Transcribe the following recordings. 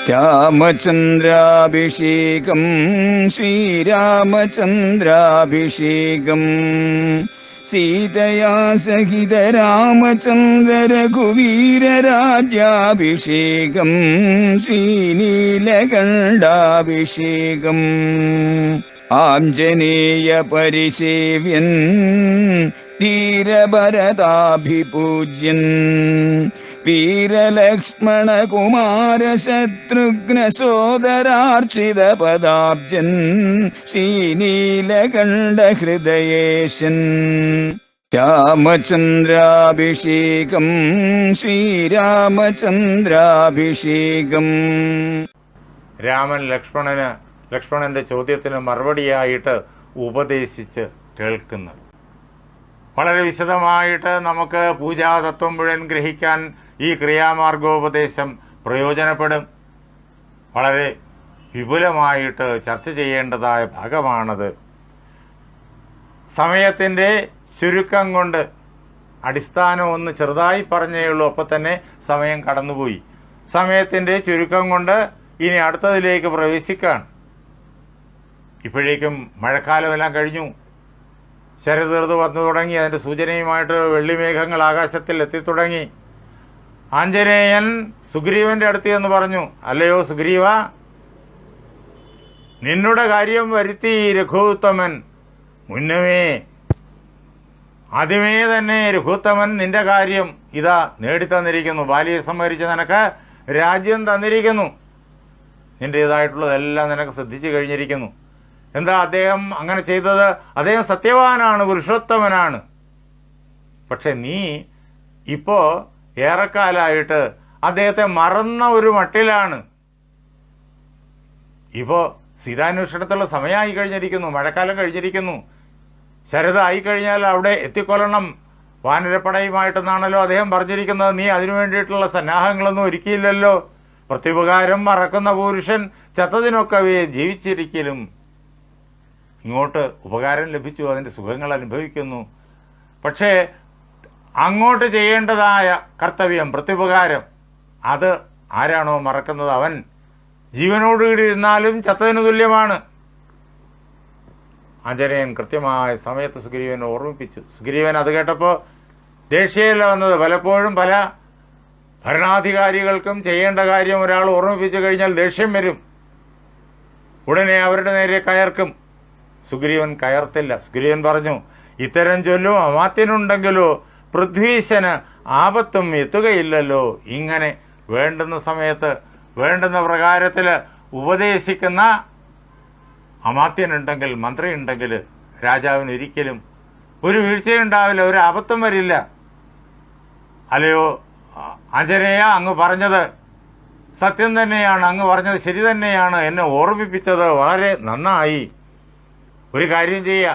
രാമചന്ദ്രാഭിഷേകം ശ്രീരാമചന്ദ്രാഭിഷേകം സീതയാ സഹിത രാമചന്ദ്ര രഘുവീരരാജ്യാഭിഷേകം ശ്രീനീലകണ്ഠാഭിഷേകം ആഞ്ജനേയ പരിസേവ്യൻ ധീരഭരതാഭിപൂജ്യൻ വീരലക്ഷ്മണ കുമാര ശത്രുഘ്ന സോദരാർച്ചിത പദാബ്ജൻ ശ്രീനീലകണ്ഠ ഹൃദയേശൻ രാമചന്ദ്രാഭിഷേകം ശ്രീരാമചന്ദ്രാഭിഷേകം. രാമൻ ലക്ഷ്മണന്റെ ചോദ്യത്തിന് മറുപടിയായിട്ട് ഉപദേശിച്ച് കേൾക്കുന്നത് വളരെ വിശദമായിട്ട് നമുക്ക് പൂജാതത്വം മുഴുവൻ ഗ്രഹിക്കാൻ ഈ ക്രിയാമാർഗോപദേശം പ്രയോജനപ്പെടും. വളരെ വിപുലമായിട്ട് ചർച്ച ചെയ്യേണ്ടതായ ഭാഗമാണത്. സമയത്തിന്റെ ചുരുക്കം കൊണ്ട് അടിസ്ഥാനം ഒന്ന് ചെറുതായി പറഞ്ഞേ ഉള്ളൂ, അപ്പം തന്നെ സമയം കടന്നുപോയി. സമയത്തിന്റെ ചുരുക്കം കൊണ്ട് ഇനി അടുത്തതിലേക്ക് പ്രവേശിക്കുകയാണ്. ഇപ്പോഴേക്കും മഴക്കാലമെല്ലാം കഴിഞ്ഞു, ശരദൃതു വന്നു തുടങ്ങി. അതിന്റെ സൂചനയുമായിട്ട് വെള്ളിമേഘങ്ങൾ ആകാശത്തിൽ എത്തിത്തുടങ്ങി. ആഞ്ജനേയൻ സുഗ്രീവന്റെ അടുത്ത് എന്ന് പറഞ്ഞു, അല്ലയോ സുഗ്രീവ, നിന്നുടെ കാര്യം വരുത്തി രഘുത്തമൻ മുന്നമേ, ആദ്യമേ തന്നെ രഘുത്തമൻ നിന്റെ കാര്യം ഇതാ നേടിത്തന്നിരിക്കുന്നു. ബാലിയെ സംഹരിച്ച് നിനക്ക് രാജ്യം തന്നിരിക്കുന്നു. നിന്റേതായിട്ടുള്ളതെല്ലാം നിനക്ക് ശ്രദ്ധിച്ചു കഴിഞ്ഞിരിക്കുന്നു. എന്താ അദ്ദേഹം അങ്ങനെ ചെയ്തത്? അദ്ദേഹം സത്യവാനാണ്, പുരുഷോത്തമനാണ്. പക്ഷെ നീ ഇപ്പോ ഏറെക്കാലായിട്ട് അദ്ദേഹത്തെ മറന്ന ഒരു മട്ടിലാണ്. ഇപ്പോ സീതാന്വേഷണത്തിലുള്ള സമയമായി കഴിഞ്ഞിരിക്കുന്നു, മഴക്കാലം കഴിഞ്ഞിരിക്കുന്നു. ശരത് ആയിക്കഴിഞ്ഞാൽ അവിടെ എത്തിക്കൊള്ളണം വാനരപ്പടയുമായിട്ടെന്നാണല്ലോ അദ്ദേഹം പറഞ്ഞിരിക്കുന്നത്. നീ അതിനു വേണ്ടിയിട്ടുള്ള സന്നാഹങ്ങളൊന്നും ഒരുക്കിയില്ലല്ലോ. പ്രത്യുപകാരം മറക്കുന്ന പുരുഷൻ ചത്തതിനൊക്കവേ ജീവിച്ചിരിക്കലും. ഇങ്ങോട്ട് ഉപകാരം ലഭിച്ചു, അതിന്റെ സുഖങ്ങൾ അനുഭവിക്കുന്നു. പക്ഷേ അങ്ങോട്ട് ചെയ്യേണ്ടതായ കർത്തവ്യം, പ്രത്യുപകാരം, അത് ആരാണോ മറക്കുന്നത് അവൻ ജീവനോടുകൂടി ഇരുന്നാലും ചത്തതിന് തുല്യമാണ്. ആഞ്ജനേയൻ കൃത്യമായ സമയത്ത് സുഗ്രീവനെ ഓർമ്മിപ്പിച്ചു. സുഗ്രീവൻ അത് കേട്ടപ്പോൾ ദേഷ്യമല്ല വന്നത്. പലപ്പോഴും പല ഭരണാധികാരികൾക്കും ചെയ്യേണ്ട കാര്യം ഒരാൾ ഓർമ്മിപ്പിച്ചു കഴിഞ്ഞാൽ ദേഷ്യം വരും, ഉടനെ അവരുടെ നേരെ കയർക്കും. സുഗ്രീവൻ കയർത്തില്ല. സുഗ്രീവൻ പറഞ്ഞു, ഇത്തരം ചൊല്ലും അമാത്യനുണ്ടെങ്കിലോ പൃഥ്വീശന് ആപത്തും എത്തുകയില്ലല്ലോ. ഇങ്ങനെ വേണ്ടുന്ന സമയത്ത് വേണ്ടുന്ന പ്രകാരത്തില് ഉപദേശിക്കുന്ന അമാത്യനുണ്ടെങ്കിൽ, മന്ത്രി ഉണ്ടെങ്കിൽ രാജാവിന് ഒരിക്കലും ഒരു വീഴ്ചയുണ്ടാവില്ല, ഒരു ആപത്തും വരില്ല. അല്ലയോ ആഞ്ജനേയ, അങ്ങ് പറഞ്ഞത് സത്യം തന്നെയാണ്, അങ്ങ് പറഞ്ഞത് ശരി തന്നെയാണ്, എന്നെ ഓർമ്മിപ്പിച്ചത് വളരെ നന്നായി. ഒരു കാര്യം ചെയ്യുക,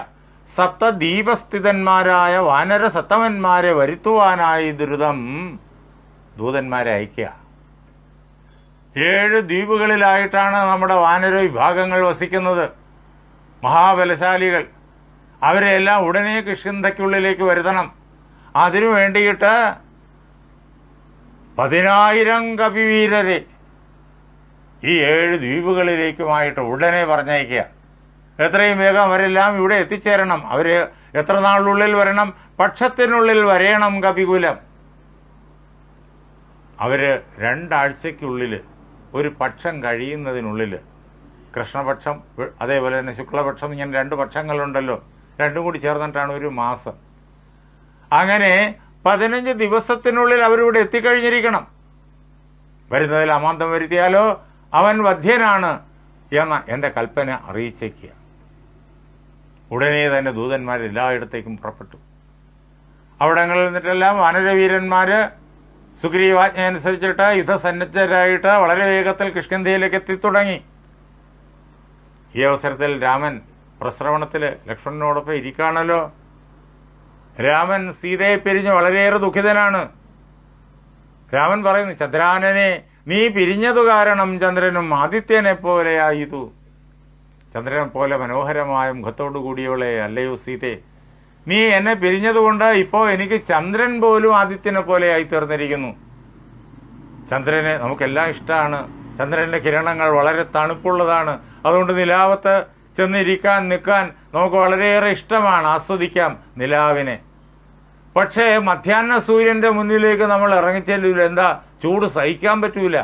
സപ്തദ്വീപസ്ഥിതന്മാരായ വാനര സത്തമന്മാരെ വരുത്തുവാനായി ദൂതന്മാരെ അയക്കുക. 7 ദ്വീപുകളിലായിട്ടാണ് നമ്മുടെ വാനര വിഭാഗങ്ങൾ വസിക്കുന്നത്, മഹാബലശാലികൾ. അവരെല്ലാം ഉടനെ കിഷ്കിന്ധയ്ക്കുള്ളിലേക്ക് വരുത്തണം. അതിനു വേണ്ടിയിട്ട് 10,000 കപിവീരരെ ഈ 7 ദ്വീപുകളിലേക്കുമായിട്ട് ഉടനെ പറഞ്ഞയക്കുക. എത്രയും വേഗം അവരെല്ലാം ഇവിടെ എത്തിച്ചേരണം. അവര് എത്ര നാളിനുള്ളിൽ വരണം? പക്ഷത്തിനുള്ളിൽ വരയണം കപികുലം. അവര് 2 ആഴ്ചയ്ക്കുള്ളിൽ, ഒരു പക്ഷം കഴിയുന്നതിനുള്ളിൽ, കൃഷ്ണപക്ഷം അതേപോലെ തന്നെ ശുക്ലപക്ഷം, ഇങ്ങനെ 2 പക്ഷങ്ങളുണ്ടല്ലോ, രണ്ടും കൂടി ചേർന്നിട്ടാണ് ഒരു മാസം. അങ്ങനെ 15 ദിവസത്തിനുള്ളിൽ അവരിവിടെ എത്തിക്കഴിഞ്ഞിരിക്കണം. വരുന്നതിൽ അമാന്തം വരുത്തിയാലോ അവൻ വധ്യനാണ് എന്ന എന്റെ കൽപ്പന അറിയിച്ചേക്കുക. ഉടനെ തന്നെ ദൂതന്മാർ എല്ലായിടത്തേക്കും പുറപ്പെട്ടു. അവിടങ്ങളിൽ നിന്നിട്ടെല്ലാം വാനരവീരന്മാര് സുഗ്രീവാജ്ഞ അനുസരിച്ചിട്ട് യുദ്ധസന്നദ്ധരായിട്ട് വളരെ വേഗത്തിൽ കിഷ്കിന്ധയിലേക്ക് എത്തിത്തുടങ്ങി. ഈ അവസരത്തിൽ രാമൻ പ്രശ്രവണത്തില് ലക്ഷ്മണനോടൊപ്പം ഇരിക്കുകയാണല്ലോ. രാമൻ സീതയെ പിരിഞ്ഞ് വളരെയേറെ ദുഃഖിതനാണ്. രാമൻ പറയുന്നു, ചന്ദ്രാനനെ, നീ പിരിഞ്ഞതു കാരണം ചന്ദ്രനും ആദിത്യനെ പോലെയായിതു. ചന്ദ്രനെ പോലെ മനോഹരമായ മുഖത്തോടുകൂടിയവളെ അല്ലയോ സീതേ, നീ എന്നെ പിരിഞ്ഞതുകൊണ്ട് ഇപ്പോ എനിക്ക് ചന്ദ്രൻ പോലും ആദിത്യനെ പോലെ ആയി തീർന്നിരിക്കുന്നു. ചന്ദ്രനെ നമുക്കെല്ലാം ഇഷ്ടമാണ്, ചന്ദ്രന്റെ കിരണങ്ങൾ വളരെ തണുപ്പുള്ളതാണ്. അതുകൊണ്ട് നിലാവത്ത് നിൽക്കാൻ നമുക്ക് വളരെയേറെ ഇഷ്ടമാണ്, ആസ്വദിക്കാം നിലാവിനെ. പക്ഷേ മധ്യാഹ്ന സൂര്യന്റെ മുന്നിലേക്ക് നമ്മൾ ഇറങ്ങിച്ചെല്ലൂല. എന്താ? ചൂട് സഹിക്കാൻ പറ്റൂല.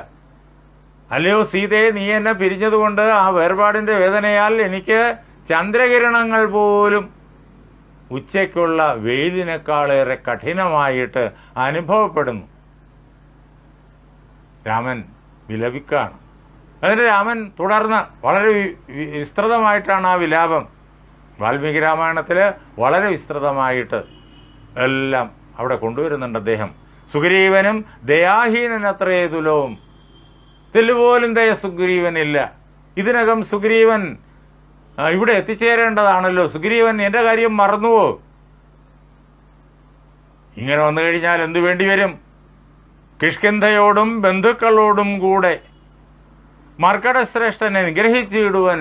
അല്ലയോ സീതയെ, നീ എന്നെ പിരിഞ്ഞതുകൊണ്ട് ആ വേർപാടിന്റെ വേദനയാൽ എനിക്ക് ചന്ദ്രകിരണങ്ങൾ പോലും ഉച്ചയ്ക്കുള്ള വെയിലിനേക്കാളേറെ കഠിനമായിട്ട് അനുഭവപ്പെടുന്നു. രാമൻ വിലപിക്കാണ്. അതിന് രാമൻ തുടർന്ന് വളരെ വിസ്തൃതമായിട്ടാണ് ആ വിലാപം. വാൽമീകി രാമായണത്തിൽ വളരെ വിസ്തൃതമായിട്ട് എല്ലാം അവിടെ കൊണ്ടുവരുന്നുണ്ട് അദ്ദേഹം. സുഗ്രീവനും ദയാഹീനനത്രേ തുലവും. തെല്ലുപോലും ദയ സുഗ്രീവനില്ല. ഇതിനകം സുഗ്രീവൻ ഇവിടെ എത്തിച്ചേരേണ്ടതാണല്ലോ. സുഗ്രീവൻ എന്റെ കാര്യം മറന്നുവോ? ഇങ്ങനെ വന്നു കഴിഞ്ഞാൽ എന്തു വേണ്ടിവരും? കിഷ്കിന്ധയോടും ബന്ധുക്കളോടും കൂടെ മർക്കടശ്രേഷ്ഠനെ നിഗ്രഹിച്ചിടുവൻ.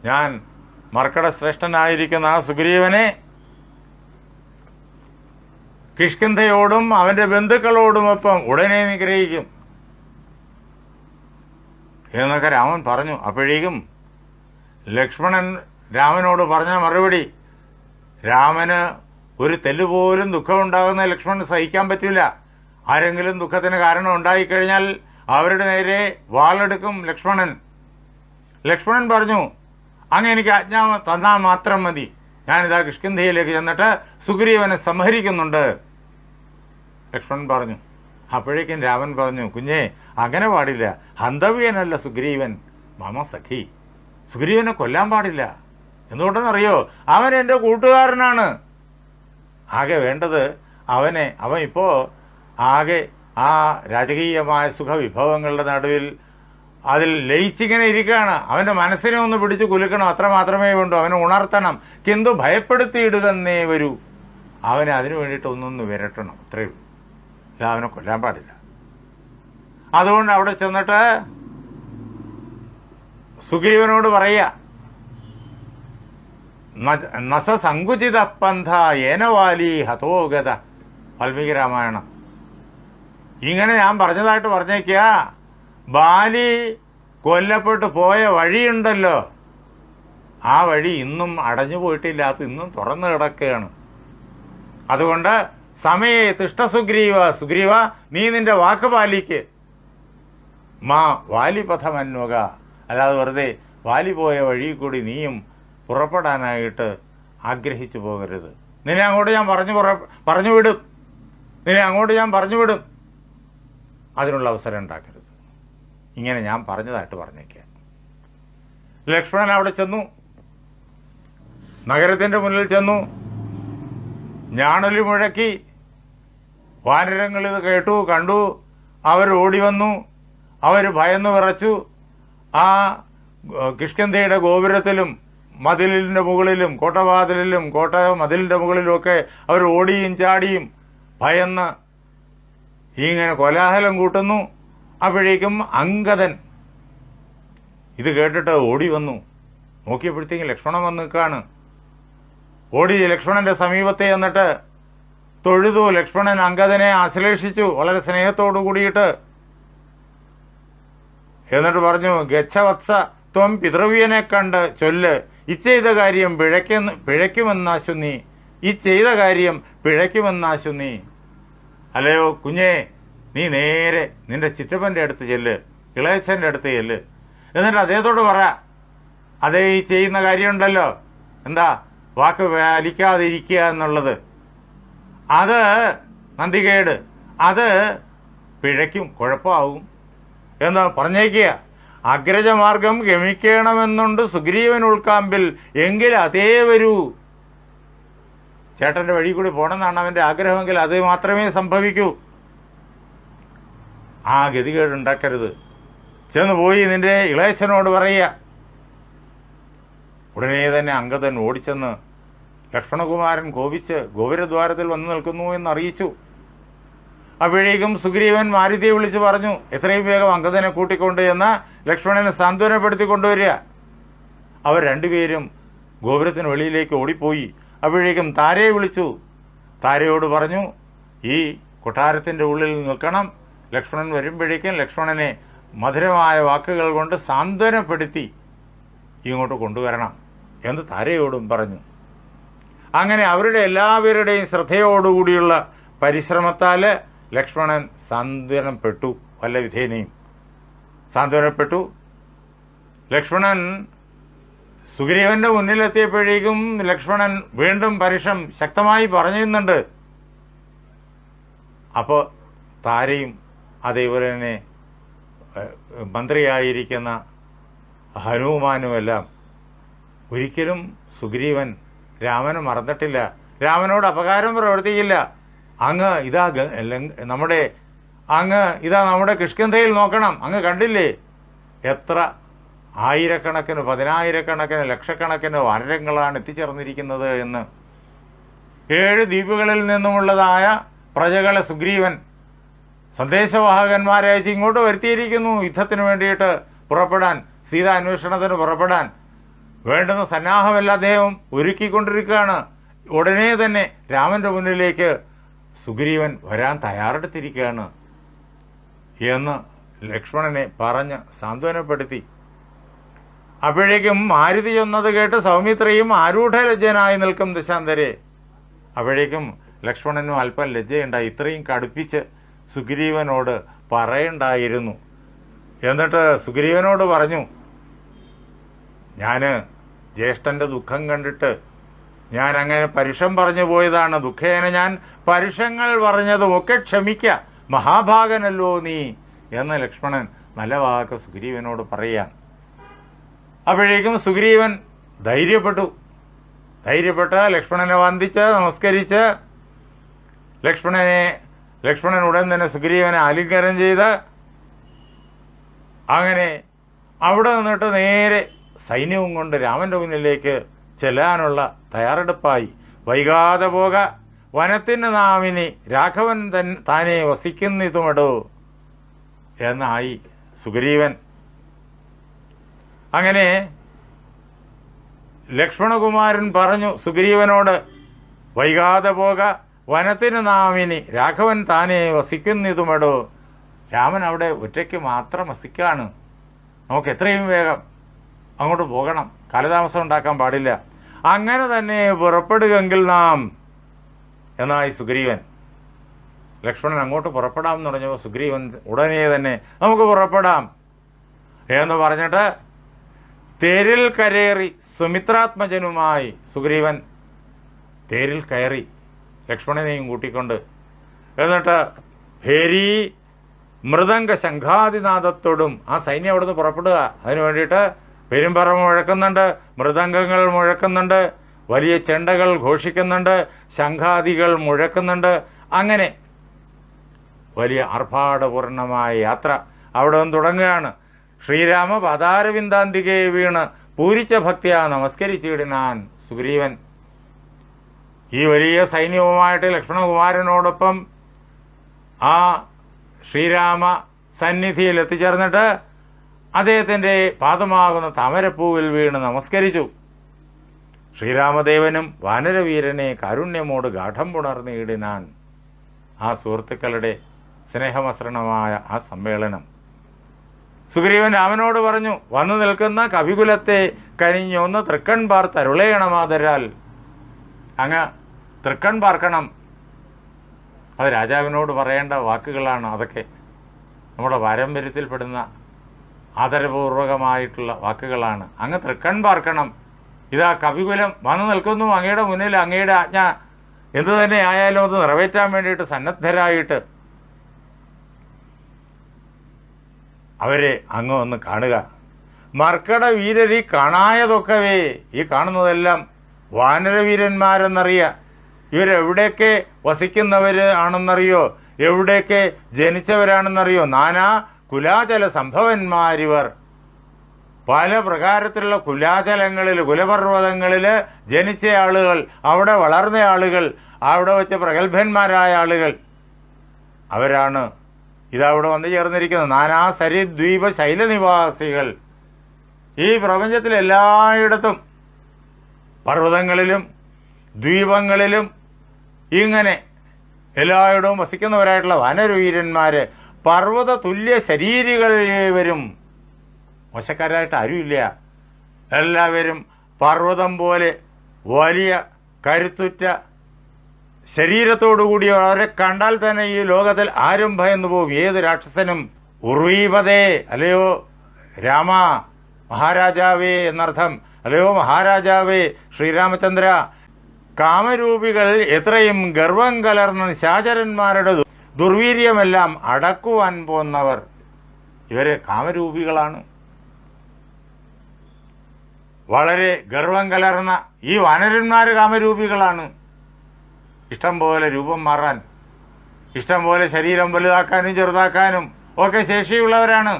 ഞാൻ മർക്കടശ്രേഷ്ഠനായിരിക്കുന്ന ആ സുഗ്രീവനെ കിഷ്കിന്ധയോടും അവന്റെ ബന്ധുക്കളോടുമൊപ്പം ഉടനെ നിഗ്രഹിക്കും എന്നൊക്കെ രാമൻ പറഞ്ഞു. അപ്പോഴേക്കും ലക്ഷ്മണൻ രാമനോട് പറഞ്ഞ മറുപടി, രാമന് ഒരു തെല്ലുപോലും ദുഃഖമുണ്ടാകുന്ന ലക്ഷ്മണന് സഹിക്കാൻ പറ്റില്ല. ആരെങ്കിലും ദുഃഖത്തിന് കാരണം ഉണ്ടായിക്കഴിഞ്ഞാൽ അവരുടെ നേരെ വാളെടുക്കും ലക്ഷ്മണൻ. ലക്ഷ്മണൻ പറഞ്ഞു, അങ്ങ് എനിക്ക് ആജ്ഞ തന്നാൽ മാത്രം മതി. ഞാനിതാ കിഷ്കിന്ധയിലേക്ക് ചെന്നിട്ട് സുഗ്രീവനെ സംഹരിക്കുന്നുണ്ട്. ലക്ഷ്മണൻ പറഞ്ഞു. അപ്പോഴേക്കും രാമൻ പറഞ്ഞു, കുഞ്ഞേ, അങ്ങനെ പാടില്ല. ഹന്തവ്യനല്ല സുഗ്രീവൻ, മമ സഖി. സുഗ്രീവനെ കൊല്ലാൻ പാടില്ല. എന്തുകൊണ്ടെന്നറിയോ? അവൻ എന്റെ കൂട്ടുകാരനാണ്. ആകെ വേണ്ടത് അവൻ ഇപ്പോ ആകെ ആ രാജകീയമായ സുഖവിഭവങ്ങളുടെ നടുവിൽ അതിൽ ലയിച്ചിങ്ങനെ ഇരിക്കുകയാണ്. അവന്റെ മനസ്സിനെ ഒന്ന് പിടിച്ചു കുലുക്കണം, അത്ര മാത്രമേ വേണ്ടൂ. അവനെ ഉണർത്തണം. കിന്തു ഭയപ്പെടുത്തിയിടുകന്നേ വരൂ. അവനെ അതിനു വേണ്ടിയിട്ട് ഒന്നൊന്ന് വിരട്ടണം, അത്രയേ ഉള്ളൂ. ഇല്ല, അവനെ കൊല്ലാൻ പാടില്ല. അതുകൊണ്ട് അവിടെ ചെന്നിട്ട് സുഗ്രീവനോട് പറയുക, നസ സങ്കുചിത പന്ഥ ഏനവാലി ഹതോഗത. വാൽമീകി രാമായണം. ഇങ്ങനെ ഞാൻ പറഞ്ഞതായിട്ട് പറഞ്ഞേക്കുക, ബാലി കൊല്ലപ്പെട്ട് പോയ വഴിയുണ്ടല്ലോ, ആ വഴി ഇന്നും അടഞ്ഞു പോയിട്ടില്ലാത്ത, ഇന്നും തുറന്നു കിടക്കുകയാണ്. അതുകൊണ്ട് സമയേ തിഷ്ട സുഗ്രീവ. സുഗ്രീവ, നീ നിന്റെ വാക്ക് പാലിക്ക്. മാ വാലിപഥമന്വക. അല്ലാതെ വെറുതെ വാലി പോയ വഴി കൂടി നീയും പുറപ്പെടാനായിട്ട് ആഗ്രഹിച്ചു പോകരുത്. നിന്നെ അങ്ങോട്ട് ഞാൻ പറഞ്ഞുവിടും. അതിനുള്ള അവസരം ഉണ്ടാക്കരുത്. ഇങ്ങനെ ഞാൻ പറഞ്ഞതായിട്ട് പറഞ്ഞേക്കാം. ലക്ഷ്മണൻ അവിടെ ചെന്നു, നഗരത്തിന്റെ മുന്നിൽ ചെന്നു, ഞാണലി മുഴക്കി. വാനരങ്ങൾ ഇത് കേട്ടു, കണ്ടു. അവർ ഓടി വന്നു. അവർ ഭയന്നു വിറച്ചു. ആ കിഷ്കിന്ധയുടെ ഗോപുരത്തിലും മതിലിന്റെ മുകളിലും കോട്ടവാതിലിലും മതിലിന്റെ മുകളിലുമൊക്കെ അവർ ഓടിയും ചാടിയും ഭയന്ന് ഇങ്ങനെ കോലാഹലം കൂട്ടുന്നു. അപ്പോഴേക്കും അങ്കദൻ ഇത് കേട്ടിട്ട് ഓടി വന്നു. നോക്കിയപ്പോഴത്തേക്കും ലക്ഷ്മണൻ വന്ന് നിൽക്കുകയാണ്. ഓടി ലക്ഷ്മണന്റെ സമീപത്തെ എന്നിട്ട് തൊഴുതു. ലക്ഷ്മണൻ അങ്കദനെ ആശ്ലേഷിച്ചു വളരെ സ്നേഹത്തോടു കൂടിയിട്ട്. എന്നിട്ട് പറഞ്ഞു, ഗച്ഛവത്സ ത്വം പിതൃവ്യനെ കണ്ട് ചൊല്ല്, ഇച്ചെയ്ത കാര്യം പിഴയ്ക്കുമെന്നാശു നീ. ഈ ചെയ്ത കാര്യം പിഴയ്ക്കുമെന്നാശു നീ. അല്ലയോ കുഞ്ഞേ, നീ നേരെ നിന്റെ ചിറ്റപ്പന്റെ അടുത്ത് ചെല്ല്, ഇളയച്ചന്റെ അടുത്ത് ചെല്ല്. എന്നിട്ട് അദ്ദേഹത്തോട് പറ, അതേ ഈ ചെയ്യുന്ന കാര്യമുണ്ടല്ലോ, എന്താ വാക്ക് പാലിക്കാതിരിക്കുക എന്നുള്ളത്, അത് നന്ദികേട്, അത് പിഴയ്ക്കും, കുഴപ്പമാവും എന്ന് പറഞ്ഞേക്കുക. അഗ്രജമാർഗം ഗമിക്കണമെന്നുണ്ട് സുഗ്രീവൻ ഉൾക്കാമ്പിൽ, എങ്കിൽ അതേ വരൂ. ചേട്ടന്റെ വഴി കൂടി പോകണമെന്നാണ് അവന്റെ ആഗ്രഹമെങ്കിൽ അത് മാത്രമേ സംഭവിക്കൂ. ആ ഗതികേടുണ്ടാക്കരുത്. ചെന്ന് പോയി നിന്റെ ഇളയച്ചനോട് പറയുക. ഉടനെ തന്നെ അങ്കദൻ ഓടിച്ചെന്ന് ലക്ഷ്മണകുമാരൻ കോപിച്ച് ഗോപുരദ്വാരത്തിൽ വന്നു നിൽക്കുന്നു എന്നറിയിച്ചു. അപ്പോഴേക്കും സുഗ്രീവൻ മാരുതിയെ വിളിച്ചു പറഞ്ഞു, എത്രയും വേഗം അങ്കദനെ കൂട്ടിക്കൊണ്ട് എന്ന് ലക്ഷ്മണനെ സാന്ത്വനപ്പെടുത്തി കൊണ്ടുവരിക. അവർ രണ്ടുപേരും ഗോപുരത്തിന് വെളിയിലേക്ക് ഓടിപ്പോയി. അപ്പോഴേക്കും താരയെ വിളിച്ചു. താരയോട് പറഞ്ഞു, ഈ കൊട്ടാരത്തിന്റെ ഉള്ളിൽ നിൽക്കണം. ലക്ഷ്മണൻ വരുമ്പോഴേക്കും ലക്ഷ്മണനെ മധുരമായ വാക്കുകൾ കൊണ്ട് സാന്ത്വനപ്പെടുത്തി ഇങ്ങോട്ട് കൊണ്ടുവരണം എന്ന് താരയോടും പറഞ്ഞു. അങ്ങനെ അവരുടെ എല്ലാവരുടെയും ശ്രദ്ധയോടുകൂടിയുള്ള പരിശ്രമത്താൽ ലക്ഷ്മണൻ സാന്ത്വനപ്പെട്ടു. വല്ല വിധേനയും സാന്ത്വനപ്പെട്ടു. ലക്ഷ്മണൻ സുഗ്രീവന്റെ മുന്നിലെത്തിയപ്പോഴേക്കും ലക്ഷ്മണൻ വീണ്ടും പരുഷം ശക്തമായി പറഞ്ഞിരുന്നുണ്ട്. അപ്പോൾ താരയും അതേപോലെ തന്നെ മന്ത്രിയായിരിക്കുന്ന ഹനുമാനുമെല്ലാം ഒരിക്കലും സുഗ്രീവൻ രാമനെ മറന്നിട്ടില്ല, രാമനോട് അപകാരം പ്രവർത്തിക്കില്ല. അങ്ങ് ഇതാ നമ്മുടെ കിഷ്കിന്ധയിൽ നോക്കണം, അങ്ങ് കണ്ടില്ലേ എത്ര ആയിരക്കണക്കിന് പതിനായിരക്കണക്കിന് ലക്ഷക്കണക്കിന് വാനരങ്ങളാണ് എത്തിച്ചേർന്നിരിക്കുന്നത് എന്ന്. 7 ദ്വീപുകളിൽ നിന്നുമുള്ളതായ പ്രജകളെ സുഗ്രീവൻ സന്ദേശവാഹകന്മാരെ അയച്ച് ഇങ്ങോട്ട് വരുത്തിയിരിക്കുന്നു. യുദ്ധത്തിന് വേണ്ടിയിട്ട് പുറപ്പെടാൻ, സീതാന്വേഷണത്തിന് പുറപ്പെടാൻ വേണ്ടുന്ന സന്നാഹമെല്ലാം അദ്ദേഹം ഒരുക്കിക്കൊണ്ടിരിക്കുകയാണ്. ഉടനെ തന്നെ രാമന്റെ മുന്നിലേക്ക് സുഗ്രീവൻ വരാൻ തയ്യാറെടുത്തിരിക്കുകയാണ് എന്ന് ലക്ഷ്മണനെ പറഞ്ഞ് സാന്ത്വനപ്പെടുത്തി. അപ്പോഴേക്കും മാരുതി ചെന്നത് കേട്ട് സൗമിത്രയും ആരൂഢലജ്ജനായി നിൽക്കും ദശാന്തരെ. അപ്പോഴേക്കും ലക്ഷ്മണനും അല്പം ലജ്ജയുണ്ടായി. ഇത്രയും കടുപ്പിച്ച് സുഗ്രീവനോട് പറയണ്ടായിരുന്നു. എന്നിട്ട് സുഗ്രീവനോട് പറഞ്ഞു, ഞാൻ ജ്യേഷ്ഠന്റെ ദുഃഖം കണ്ടിട്ട് ഞാൻ അങ്ങനെ പരുഷം പറഞ്ഞു പോയതാണ്. ദുഃഖേന ഞാൻ പരുഷങ്ങൾ പറഞ്ഞതും ഒക്കെ ക്ഷമിക്ക, മഹാഭാഗനല്ലോ നീ എന്ന് ലക്ഷ്മണൻ നല്ല വാക്ക് സുഗ്രീവനോട് പറയാൻ. അപ്പോഴേക്കും സുഗ്രീവൻ ധൈര്യപ്പെട്ട് ലക്ഷ്മണനെ വന്ദിച്ച് നമസ്കരിച്ച് ലക്ഷ്മണൻ ഉടൻ തന്നെ സുഗ്രീവനെ ആലിംഗനം ചെയ്ത് അങ്ങനെ അവിടെ നിന്നിട്ട് നേരെ സൈന്യവും കൊണ്ട് രാമന്റെ മുന്നിലേക്ക് ചെല്ലാനുള്ള തയ്യാറെടുപ്പായി. വൈകാതെ പോക വനത്തിന് നാമിനി രാഘവൻ താനെ വസിക്കുന്നിതുമടോ എന്നായി സുഗ്രീവൻ. അങ്ങനെ ലക്ഷ്മണകുമാരൻ പറഞ്ഞു സുഗ്രീവനോട്, വൈകാതെ പോക വനത്തിന് നാമിനി രാഘവൻ താനെ വസിക്കുന്നിതുമടോ. രാമൻ അവിടെ ഒറ്റയ്ക്ക് മാത്രം വസിക്കാണ്, നമുക്ക് എത്രയും വേഗം അങ്ങോട്ട് പോകണം, കാലതാമസം ഉണ്ടാക്കാൻ പാടില്ല. അങ്ങനെ തന്നെ പുറപ്പെടുകെങ്കിൽ നാം എന്നായി സുഗ്രീവൻ. ലക്ഷ്മണൻ അങ്ങോട്ട് പുറപ്പെടാം എന്ന് പറഞ്ഞപ്പോൾ സുഗ്രീവൻ ഉടനെ തന്നെ നമുക്ക് പുറപ്പെടാം എന്ന് പറഞ്ഞിട്ട് തേരിൽ കരേറി സുമിത്രാത്മജനുമായി സുഗ്രീവൻ തേരിൽ കയറി ലക്ഷ്മണനെയും കൂട്ടിക്കൊണ്ട്. എന്നിട്ട് ഭേരി മൃദംഗ ശംഖാദിനാദത്തോടും ആ സൈന്യം അവിടുന്ന് പുറപ്പെടുക. അതിനു വേണ്ടിയിട്ട് പെരുമ്പറ മുഴക്കുന്നുണ്ട്, മൃദംഗങ്ങൾ മുഴക്കുന്നുണ്ട്, വലിയ ചെണ്ടകൾ ഘോഷിക്കുന്നുണ്ട്, ശംഖാദികൾ മുഴക്കുന്നുണ്ട്. അങ്ങനെ വലിയ ആർഭാടപൂർണമായ യാത്ര അവിടെ നിന്ന് തുടങ്ങുകയാണ്. ശ്രീരാമ പാതാരവിന്ദാന്തികെ വീണ് പൂരിച്ച ഭക്തിയാ നമസ്കരിച്ചിടിനാൻ സുഗ്രീവൻ. ഈ വലിയ സൈന്യവുമായിട്ട് ലക്ഷ്മണകുമാരനോടൊപ്പം ആ ശ്രീരാമ സന്നിധിയിൽ എത്തിച്ചേർന്നിട്ട് അദ്ദേഹത്തിന്റെ പാദമാകുന്ന താമരപ്പൂവിൽ വീണ് നമസ്കരിച്ചു. ശ്രീരാമദേവനും വാനരവീരനെ കാരുണ്യമോട് ഗാഠം പുണർന്നിടിനാൻ. ആ സുഹൃത്തുക്കളുടെ സ്നേഹമസൃണമായ ആ സമ്മേളനം. സുഗ്രീവൻ രാമനോട് പറഞ്ഞു, വന്നു നിൽക്കുന്ന കവികുലത്തെ കനിഞ്ഞൊന്ന് തൃക്കൺ പാർത്തരുളയണമാതരാൽ. അങ്ങ് തൃക്കൺ പാർക്കണം. അത് രാജാവിനോട് പറയേണ്ട വാക്കുകളാണ്. അതൊക്കെ നമ്മുടെ പാരമ്പര്യത്തിൽപ്പെടുന്ന ആദരപൂർവകമായിട്ടുള്ള വാക്കുകളാണ്. അങ്ങ് തൃക്കൺ പാർക്കണം. ഇതാ കവികുലം വന്നു നിൽക്കുന്നു അങ്ങയുടെ മുന്നിൽ. അങ്ങയുടെ ആജ്ഞ എന്തു തന്നെ ആയാലും അത് നിറവേറ്റാൻ വേണ്ടിയിട്ട് സന്നദ്ധരായിട്ട് അവരെ അങ്ങ് ഒന്ന് കാണുക. മർക്കട വീരരി കാണായതൊക്കവേ, ഈ കാണുന്നതെല്ലാം വാനരവീരന്മാരെന്നറിയ. ഇവരെവിടെയൊക്കെ വസിക്കുന്നവര് ആണെന്നറിയോ, എവിടെയൊക്കെ ജനിച്ചവരാണെന്നറിയോ. നാനാ കുലാചല സംഭവന്മാരിവർ. പല പ്രകാരത്തിലുള്ള കുലാചലങ്ങളിൽ, കുലപർവ്വതങ്ങളിൽ ജനിച്ച ആളുകൾ, അവിടെ വളർന്ന ആളുകൾ, അവിടെ വെച്ച് പ്രഗത്ഭന്മാരായ ആളുകൾ അവരാണ് ഇതവിടെ വന്നു ചേർന്നിരിക്കുന്നത്. നാനാ സരിദ്വീപ ശൈലനിവാസികൾ. ഈ പ്രപഞ്ചത്തിൽ എല്ലായിടത്തും പർവ്വതങ്ങളിലും ദ്വീപങ്ങളിലും ഇങ്ങനെ എല്ലായിടവും വസിക്കുന്നവരായിട്ടുള്ള വാനരവീരന്മാര് പർവ്വത തുല്യ ശരീരികൾ ഏവരും. മോശക്കാരായിട്ട് ആരുമില്ല. എല്ലാവരും പർവ്വതം പോലെ വലിയ കരുത്തുറ്റ ശരീരത്തോടുകൂടി അവരെ കണ്ടാൽ തന്നെ ഈ ലോകത്തിൽ ആരും ഭയന്നു പോകും, ഏത് രാക്ഷസനും. ഉർവീപതേ, അല്ലയോ രാമ, മഹാരാജാവേ എന്നർത്ഥം. അല്ലയോ മഹാരാജാവേ ശ്രീരാമചന്ദ്ര, കാമരൂപികൾ എത്രയും ഗർവം കലർന്ന നിശാചരന്മാരുടെ ദുർവീര്യമെല്ലാം അടക്കുവാൻ പോന്നവർ. ഇവര് കാമരൂപികളാണ്. വളരെ ഗർവം കലർന്ന ഈ വാനരന്മാര് കാമരൂപികളാണ്. ഇഷ്ടം പോലെ രൂപം മാറാൻ, ഇഷ്ടം പോലെ ശരീരം വലുതാക്കാനും ചെറുതാക്കാനും ഒക്കെ ശേഷിയുള്ളവരാണ്.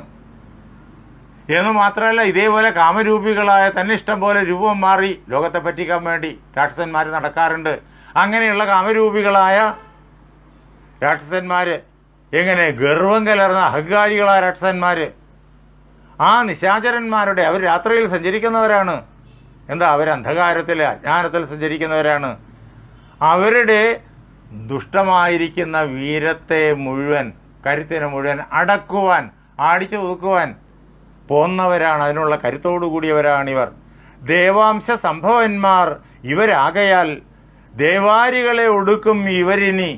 എന്ന് മാത്രമല്ല, ഇതേപോലെ കാമരൂപികളായ തന്നെ ഇഷ്ടം പോലെ രൂപം മാറി ലോകത്തെ പറ്റിക്കാൻ വേണ്ടി രാക്ഷസന്മാർ നടക്കാറുണ്ട്. അങ്ങനെയുള്ള കാമരൂപികളായ രാക്ഷസന്മാര് എങ്ങനെ ഗർവം കലർന്ന അഹങ്കാരികളായ രാക്ഷസന്മാര്, ആ നിശാചരന്മാരുടെ, അവർ രാത്രിയിൽ സഞ്ചരിക്കുന്നവരാണ്. എന്താ, അവർ അന്ധകാരത്തിൽ അജ്ഞാനത്തിൽ സഞ്ചരിക്കുന്നവരാണ്. അവരുടെ ദുഷ്ടമായിരിക്കുന്ന വീരത്തെ മുഴുവൻ, കരുത്തിനെ മുഴുവൻ അടക്കുവാൻ, ആടിച്ചു ഒതുക്കുവാൻ പോന്നവരാണ്. അതിനുള്ള കരുത്തോടുകൂടിയവരാണിവർ. ദേവാംശ സംഭവന്മാർ ഇവരാകയാൽ ദേവാരികളെ ഒടുക്കും ഇവരിനി.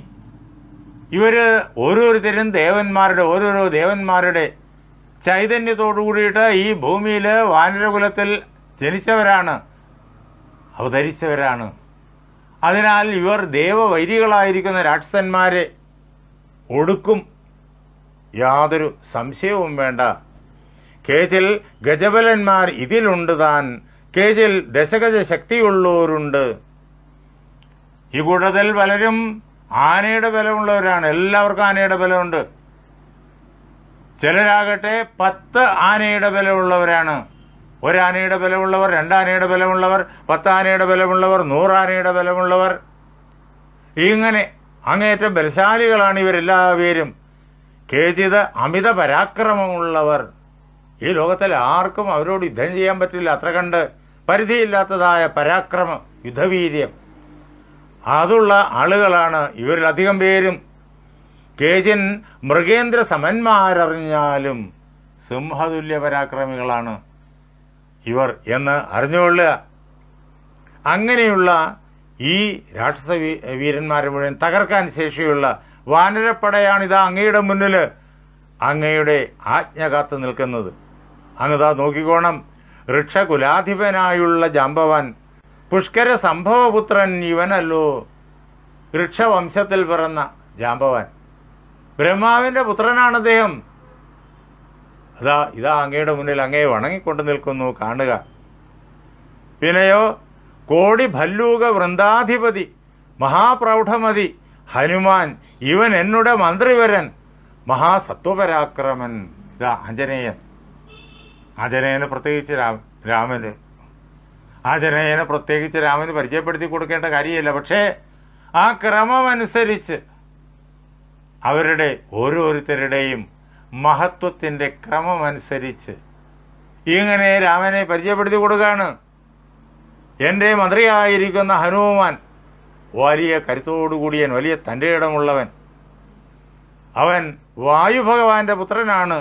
ഇവര് ഓരോരുത്തരും ഓരോരോ ദേവന്മാരുടെ ചൈതന്യത്തോടു കൂടിയിട്ട് ഈ ഭൂമിയിൽ വാനരകുലത്തിൽ ജനിച്ചവരാണ്, അവതരിച്ചവരാണ്. അതിനാൽ ഇവർ ദേവവൈരികളായിരിക്കുന്ന രാക്ഷസന്മാരെ ഒടുക്കും, യാതൊരു സംശയവും വേണ്ട. കേജിൽ ഗജബലന്മാർ ഇതിലുണ്ട് താൻ, കേജിൽ ദശഗജ ശക്തിയുള്ളവരുണ്ട്. ഈ കൂട്ടത്തിൽ പലരും ആനയുടെ ബലമുള്ളവരാണ്. എല്ലാവർക്കും ആനയുടെ ബലമുണ്ട്. ചിലരാകട്ടെ 10 ആനയുടെ ബലമുള്ളവരാണ്. 1 ആനയുടെ ബലമുള്ളവർ, 2 ആനയുടെ ബലമുള്ളവർ, 10 ആനയുടെ ബലമുള്ളവർ, 100 ആനയുടെ ബലമുള്ളവർ. ഇങ്ങനെ അങ്ങേറ്റം ബലശാലികളാണ് ഇവരെല്ലാവരും. കേജിത് അമിത പരാക്രമമുള്ളവർ. ഈ ലോകത്തിൽ ആർക്കും അവരോട് യുദ്ധം ചെയ്യാൻ പറ്റില്ല. അത്ര കണ്ട് പരിധിയില്ലാത്തതായ പരാക്രമം, യുദ്ധവീര്യം അതുള്ള ആളുകളാണ് ഇവരിലധികം പേരും. കേജിൻ മൃഗേന്ദ്ര സമന്മാരറിഞ്ഞാലും സിംഹതുല്യ പരാക്രമികളാണ് ഇവർ എന്ന് അറിഞ്ഞുകൊള്ളുക. അങ്ങനെയുള്ള ഈ രാക്ഷസ വീരന്മാരെ മുഴുവൻ തകർക്കാൻ ശേഷിയുള്ള വാനരപ്പടയാണിതാ അങ്ങയുടെ മുന്നിൽ അങ്ങയുടെ ആജ്ഞ കാത്തു നിൽക്കുന്നത്. അങ്ങതാ നോക്കിക്കോണം. ഋക്ഷകുലാധിപനായുള്ള ജാമ്പവാൻ, പുഷ്കര സംഭവപുത്രൻ ഇവനല്ലോ. ഋക്ഷവംശത്തിൽ പിറന്ന ജാമ്പവാൻ, ബ്രഹ്മാവിന്റെ പുത്രനാണ് അദ്ദേഹം. ഇതാ അങ്ങയുടെ മുന്നിൽ അങ്ങയെ വണങ്ങിക്കൊണ്ട് നിൽക്കുന്നു, കാണുക. പിന്നെയോ കോടി ഭല്ലൂക വൃന്ദാധിപതി മഹാപ്രൗഢമതി ഹനുമാൻ, ഇവൻ എന്നുടെ മന്ത്രിവരൻ, മഹാസത്വപരാക്രമൻ. ഇതാ ആഞ്ജനേയന് പ്രത്യേകിച്ച് രാമന് പരിചയപ്പെടുത്തി കൊടുക്കേണ്ട കാര്യമില്ല. പക്ഷേ ആ ക്രമമനുസരിച്ച് അവരുടെ ഓരോരുത്തരുടെയും മഹത്വത്തിന്റെ ക്രമമനുസരിച്ച് ഇങ്ങനെ രാമനെ പരിചയപ്പെടുത്തി കൊടുക്കുകയാണ്. എന്റെ മന്ത്രിയായിരിക്കുന്ന ഹനുമാൻ വലിയ കരുത്തോടുകൂടിയൻ, വലിയ തന്റെ ഇടമുള്ളവൻ. അവൻ വായുഭഗവാന്റെ പുത്രനാണ്.